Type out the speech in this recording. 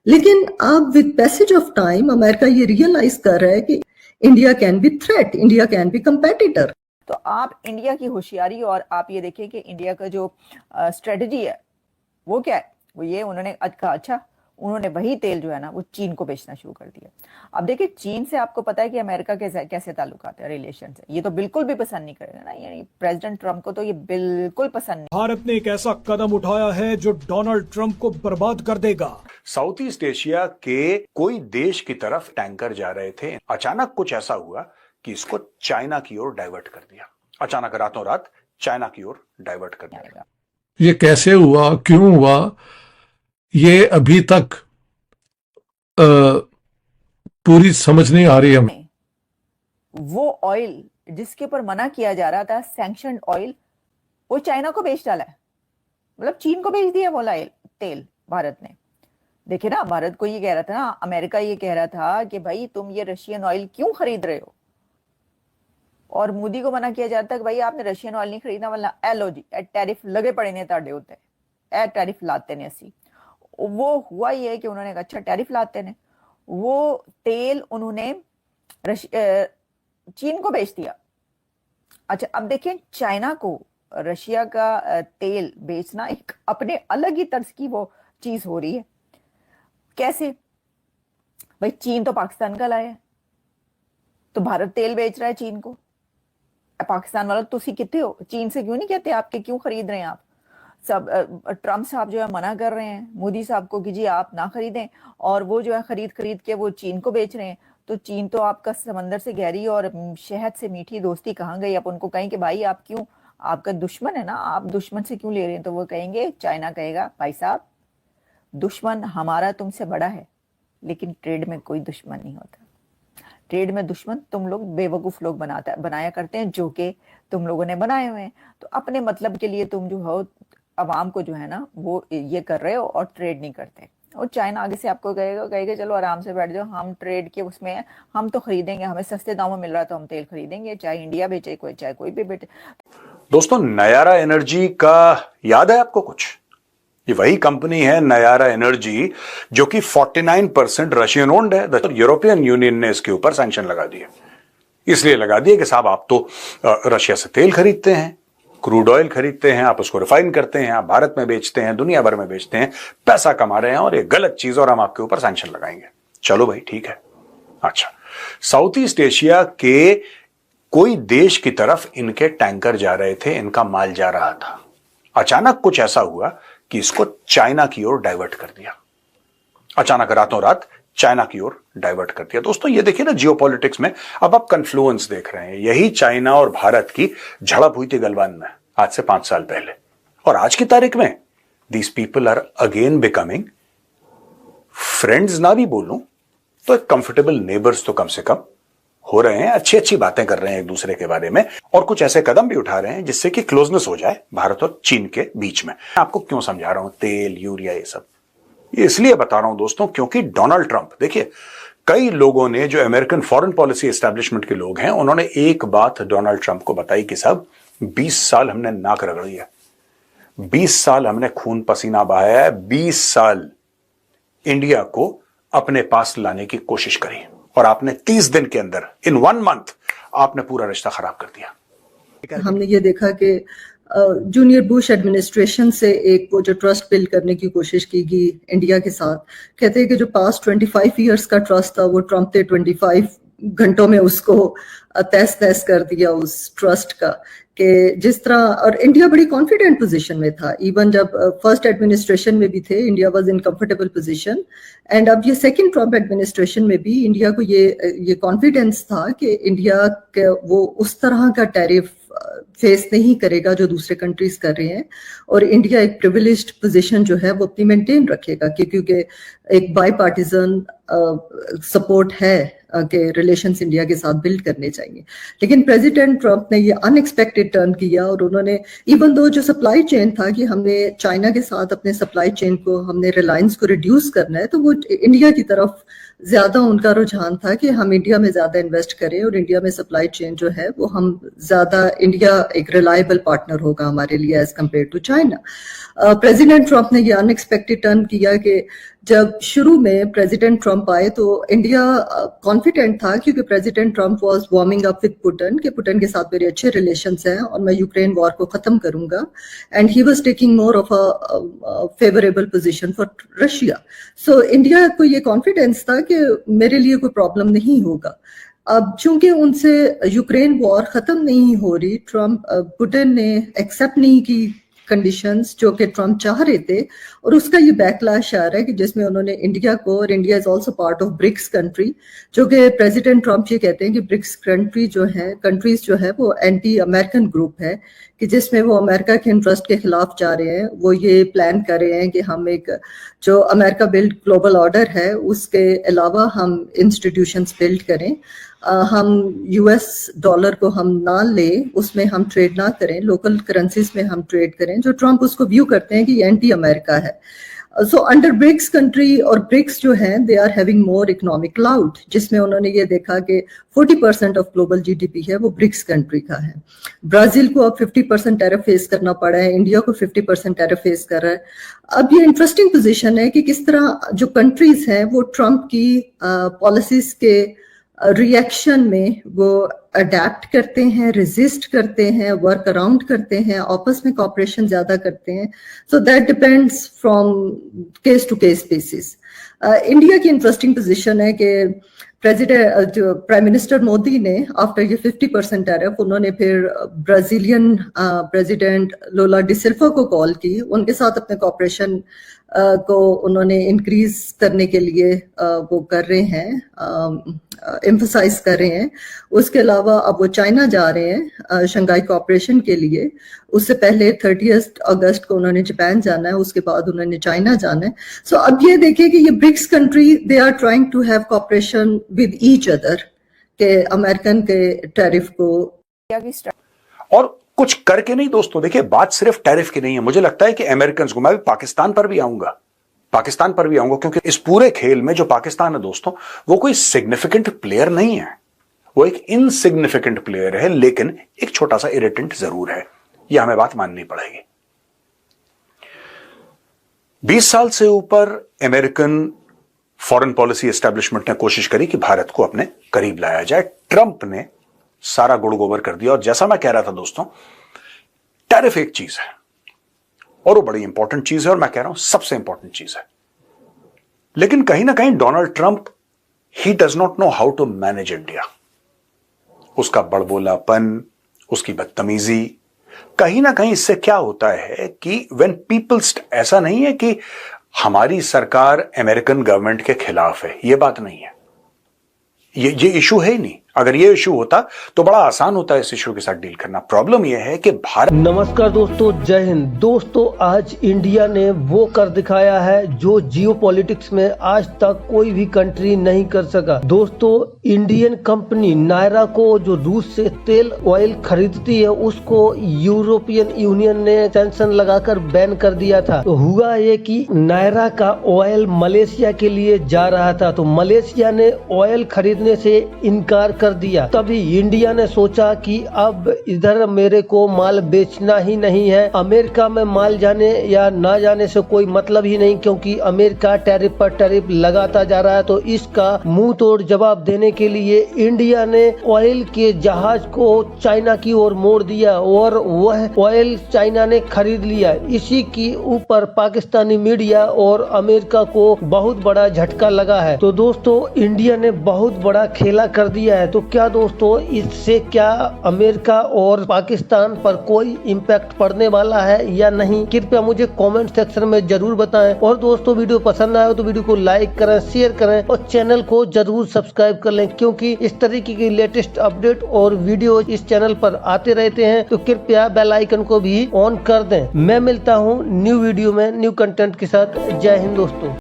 लेकिन अब with passage of time America ये रियलाइज कर रहा है कि India can be threat, India can be competitor. तो आप इंडिया की होशियारी और आप ये देखिए कि इंडिया का जो स्ट्रेटजी है वो क्या है, वो ये उन्होंने कहा अच्छा उन्होंने वही तेल जो है ना वो चीन को बेचना शुरू कर दिया। अब देखिए चीन से आपको पता है कि अमेरिका के कैसे ताल्लुकात है, रिलेशन है, ये तो बिल्कुल भी पसंद नहीं करेगा ना, यानी प्रेसिडेंट ट्रंप को तो ये बिल्कुल पसंद नहीं। भारत ने एक ऐसा कदम उठाया है जो डोनाल्ड ट्रंप को बर्बाद कर देगा। साउथ ईस्ट एशिया के कोई देश की तरफ टैंकर जा रहे थे, अचानक कुछ ऐसा हुआ कि इसको चाइना की ओर डाइवर्ट कर दिया। अचानक रातों रात चाइना की ओर डाइवर्ट कर दिया। ये कैसे हुआ, क्यों हुआ, ये अभी तक पूरी समझ नहीं आ रही हमें। वो ऑयल जिसके ऊपर मना किया जा रहा था, सैंक्शनड ऑयल, वो चाइना को बेच डाला है, मतलब चीन को बेच दिया वो तेल भारत ने। देखिए ना, भारत को ये कह रहा था ना, अमेरिका ये कह रहा था कि भाई तुम ये रशियन ऑयल क्यों खरीद रहे हो, और मोदी को मना किया जाता है कि भाई आपने रशियन ऑयल नहीं खरीदना, वरना एलो जी टैरिफ लगे पड़े ने ताड़े होते ए टैरिफ लाते ने असी। वो हुआ ये है कि उन्होंने कहा अच्छा टैरिफ लाते ने, वो तेल उन्होंने चीन को बेच दिया। अच्छा अब देखिए चाइना को रशिया का तेल बेचना एक अपने अलग ही तर्ज की वो चीज हो रही है। कैसे भाई, चीन तो पाकिस्तान का लाया है, तो भारत तेल बेच रहा है चीन को। पाकिस्तान वालों तुसी कितने हो, चीन से क्यों नहीं कहते आपके क्यों खरीद रहे हैं आप सब। ट्रम्प साहब जो है मना कर रहे हैं मोदी साहब को कि जी आप ना खरीदें, और वो जो है खरीद के वो चीन को बेच रहे हैं। तो चीन तो आपका समंदर से गहरी और शहद से मीठी दोस्ती कहाँ गई। आप उनको कहें कि भाई आप क्यों, आपका दुश्मन है ना, आप दुश्मन से क्यों ले रहे हैं, तो वो कहेंगे, चाइना कहेगा भाई साहब दुश्मन हमारा तुमसे बड़ा है, लेकिन ट्रेड में कोई दुश्मन नहीं होता। ट्रेड में दुश्मन तुम लोग बेवकूफ लोग बनाया करते हैं, जो कि तुम लोगों ने बनाए हुए हैं। तो अपने मतलब के लिए तुम जो हो अवाम को जो है ना वो ये कर रहे हो और ट्रेड नहीं करते। और चाइना आगे से आपको कहेगा चलो आराम से बैठ जाओ, हम ट्रेड के उसमें हैं, हम तो खरीदेंगे, हमें सस्ते दामों में मिल रहा है तो हम तेल खरीदेंगे, चाहे इंडिया बेचे चाहे कोई भी बेचे। दोस्तों नयारा एनर्जी का याद है आपको कुछ? ये वही कंपनी है नयारा एनर्जी जो कि 49% रशियन ओन्ड है। यूरोपियन यूनियन ने इसके ऊपर सैंक्शन लगा दिए, इसलिए लगा दिए कि साहब आप तो रशिया से तेल खरीदते हैं, क्रूड ऑयल खरीदते हैं, आप उसको रिफाइन करते हैं, आप भारत में बेचते हैं, दुनिया भर में बेचते हैं, पैसा कमा रहे हैं और ये गलत चीज, और हम आपके ऊपर सैंक्शन लगाएंगे। चलो भाई ठीक है। अच्छा, साउथ ईस्ट एशिया के कोई देश की तरफ इनके टैंकर जा रहे थे, इनका माल जा रहा था। अचानक कुछ ऐसा हुआ कि इसको चाइना की ओर डाइवर्ट कर दिया। अचानक रातों रात चाइना की ओर डाइवर्ट कर दिया। दोस्तों ये देखिए ना, जियोपॉलिटिक्स में अब आप कन्फ्लुएंस देख रहे हैं। यही चाइना और भारत की झड़प हुई थी गलवान में आज से 5 साल पहले, और आज की तारीख में these people are again becoming friends, ना भी बोलूं तो एक कंफर्टेबल नेबर्स तो कम से कम हो रहे हैं, अच्छी अच्छी बातें कर रहे हैं एक दूसरे के बारे में, और कुछ ऐसे कदम भी उठा रहे हैं जिससे कि क्लोजनेस हो जाए भारत और चीन के बीच में। आपको क्यों समझा रहा हूं तेल, यूरिया, ये सब ये इसलिए बता रहा हूं दोस्तों क्योंकि डोनाल्ड ट्रंप, देखिए कई लोगों ने, जो अमेरिकन फॉरेन पॉलिसी एस्टेब्लिशमेंट के लोग हैं, उन्होंने एक बात डोनाल्ड ट्रंप को बताई कि साहब 20 साल हमने नाक रगड़ी है, 20 साल हमने खून पसीना बहाया है, 20 साल इंडिया को अपने पास लाने की कोशिश करी, और आपने 30 दिन के अंदर, इन 1 मंथ, आपने पूरा रिश्ता खराब कर दिया। हमने ये देखा कि जूनियर बुश एडमिनिस्ट्रेशन से एक वो जो ट्रस्ट बिल्ड करने की कोशिश की गई इंडिया के साथ, कहते हैं कि जो पास्ट 25 इयर्स का ट्रस्ट था वो ट्रंप ने 25 घंटों में उसको तहस नहस कर दिया उस ट्रस्ट का, कि जिस तरह, और इंडिया बड़ी कॉन्फिडेंट पोजीशन में था। इवन जब फर्स्ट एडमिनिस्ट्रेशन में भी थे, India was in comfortable position, and अब ये सेकंड ट्रंप एडमिनिस्ट्रेशन में भी इंडिया को ये कॉन्फिडेंस था कि इंडिया के वो उस तरह का टैरिफ फेस नहीं करेगा जो दूसरे कंट्रीज कर रहे हैं, और इंडिया एक प्रिविलेज्ड पोजीशन जो है वो अपनी मेंटेन रखेगा, क्योंकि एक बाई पार्टिजन सपोर्ट है कि रिलेशंस इंडिया के साथ बिल्ड करने चाहिए। लेकिन प्रेसिडेंट ट्रंप ने ये अनएक्सपेक्टेड टर्न किया, और उन्होंने इवन दो जो सप्लाई चेन था कि हमने चाइना के साथ अपने सप्लाई चेन को, हमने रिलायंस को रिड्यूस करना है, तो वो इंडिया की तरफ ज्यादा उनका रुझान था कि हम इंडिया में ज्यादा इन्वेस्ट करें, और इंडिया में सप्लाई चेन जो है वो हम ज्यादा, इंडिया एक रिलायबल पार्टनर होगा हमारे लिए as compared to China. President Trump ने ये अनएक्सपेक्टेड टर्न किया कि जब शुरू में प्रेसिडेंट ट्रम्प आए तो इंडिया कॉन्फिडेंट था, क्योंकि president Trump was warming up with Putin कि पुतिन के साथ मेरे अच्छे रिलेशंस हैं और मैं यूक्रेन वॉर को खत्म करूंगा, and he was taking more of a favourable position for Russia. So India को ये कॉन्फिडेंस था कि मेरे लिए कोई प्रॉब्लम नहीं होगा। अब चूंकि उनसे यूक्रेन वॉर खत्म नहीं हो रही, पुतिन ने एक्सेप्ट नहीं की कंडीशंस जो कि ट्रम्प चाह रहे थे, और उसका ये बैकलैश आ रहा है कि जिसमें उन्होंने इंडिया को, और India is also part of BRICS country, जो कि प्रेसिडेंट ट्रम्प ये कहते हैं कि ब्रिक्स कंट्रीज जो है वो एंटी अमेरिकन ग्रुप है, कि जिसमें वो अमेरिका के इंटरेस्ट के खिलाफ जा रहे हैं। वो ये प्लान कर रहे हैं कि हम एक जो अमेरिका बिल्ड ग्लोबल ऑर्डर है उसके अलावा हम इंस्टीट्यूशंस बिल्ड करें, हम यूएस डॉलर को हम ना लें, उसमें हम ट्रेड ना करें, लोकल करेंसीज में हम ट्रेड करें, जो ट्रम्प उसको व्यू करते हैं कि ये एंटी अमेरिका है। सो अंडर ब्रिक्स कंट्री, और ब्रिक्स जो हैं they are having more economic clout, जिसमें उन्होंने ये देखा कि 40% ऑफ ग्लोबल जीडीपी है वो ब्रिक्स कंट्री का है। ब्राजील को अब 50% टैरिफ फेस करना पड़ा है, इंडिया को 50% टैरिफ फेस कर रहा है। अब ये इंटरेस्टिंग पोजीशन है कि किस तरह जो कंट्रीज हैं वो ट्रम्प की पॉलिसीज के रिएक्शन में वो अडेप्ट करते हैं, रेजिस्ट करते हैं, वर्क अराउंड करते हैं, आपस में कॉपरेशन ज्यादा करते हैं। So that depends from case to case basis. India की इंटरेस्टिंग पोजीशन है कि जो प्राइम मिनिस्टर मोदी ने आफ्टर ये 50% टैरिफ, उन्होंने फिर ब्राजीलियन प्रेसिडेंट लूला डी सिल्वा को कॉल की, उनके साथ अपने कॉपरेशन को उन्होंने इंक्रीज करने के लिए वो कर रहे हैं, एम्फसाइज कर रहे हैं। उसके अलावा अब वो चाइना जा रहे हैं शंघाई कॉपरेशन के लिए। उससे पहले 30 अगस्त को उन्होंने जापान जाना है, उसके बाद उन्होंने चाइना जाना है। सो अब ये देखिए कि ये BRICS country they are trying to have cooperation with each other, के अमेरिकन के टैरिफ को और कुछ करके नहीं। दोस्तों देखिए, बात सिर्फ टैरिफ की नहीं है। मुझे लगता है कि अमेरिकन को, मैं भी पाकिस्तान पर भी आऊंगा, क्योंकि इस पूरे खेल में जो पाकिस्तान है दोस्तों, वो कोई सिग्निफिकेंट प्लेयर नहीं है, वो एक इनसिग्निफिकेंट प्लेयर है, लेकिन एक छोटा सा इरिटेंट जरूर है। यह हमें बात माननी पड़ेगी। 20 साल से ऊपर अमेरिकन फॉरेन पॉलिसी एस्टेब्लिशमेंट ने कोशिश करी कि भारत को अपने करीब लाया जाए। ट्रंप ने सारा गुड़ गोबर कर दिया। और जैसा मैं कह रहा था दोस्तों, टैरिफ एक चीज है और वो बड़ी इंपॉर्टेंट चीज है, और मैं कह रहा हूं सबसे इंपॉर्टेंट चीज है। लेकिन कहीं ना कहीं Donald Trump, he does not know how to manage India. उसका बड़बोलापन, उसकी बदतमीजी, कहीं ना कहीं इससे क्या होता है कि व्हेन पीपल्स, ऐसा नहीं है कि हमारी सरकार अमेरिकन गवर्नमेंट के खिलाफ है, यह बात नहीं है, ये इशू है ही नहीं। अगर ये इशू होता तो बड़ा आसान होता है इस इशू के साथ डील करना। प्रॉब्लम यह है कि भारत। नमस्कार दोस्तों, जय हिंद। दोस्तों आज इंडिया ने वो कर दिखाया है जो जियोपॉलिटिक्स में आज तक कोई भी कंट्री नहीं कर सका। दोस्तों इंडियन कंपनी नायरा को जो रूस से तेल ऑयल खरीदती है, उसको यूरोपियन यूनियन ने सैंक्शन लगाकर बैन कर दिया था। तो हुआ ये कि नायरा का ऑयल मलेशिया के लिए जा रहा था, तो मलेशिया ने ऑयल खरीदने से इनकार कर दिया। तभी इंडिया ने सोचा कि अब इधर मेरे को माल बेचना ही नहीं है, अमेरिका में माल जाने या ना जाने से कोई मतलब ही नहीं, क्योंकि अमेरिका टैरिफ पर टैरिफ लगाता जा रहा है। तो इसका मुंह तोड़ जवाब देने के लिए इंडिया ने ऑयल के जहाज को चाइना की ओर मोड़ दिया और वह ऑयल चाइना ने खरीद लिया। इसी के ऊपर पाकिस्तानी मीडिया और अमेरिका को बहुत बड़ा झटका लगा है। तो दोस्तों इंडिया ने बहुत बड़ा खेला कर दिया है। तो क्या दोस्तों इससे क्या अमेरिका और पाकिस्तान पर कोई इम्पैक्ट पड़ने वाला है या नहीं, कृपया मुझे कमेंट सेक्शन में जरूर बताएं। और दोस्तों वीडियो पसंद आए तो वीडियो को लाइक करें, शेयर करें और चैनल को जरूर सब्सक्राइब कर लें, क्योंकि इस तरीके की लेटेस्ट अपडेट और वीडियो इस चैनल पर आते रहते हैं। तो कृपया बेल आइकन को भी ऑन कर दें। मैं मिलता हूँ न्यू वीडियो में न्यू कंटेंट के साथ। जय हिंद दोस्तों।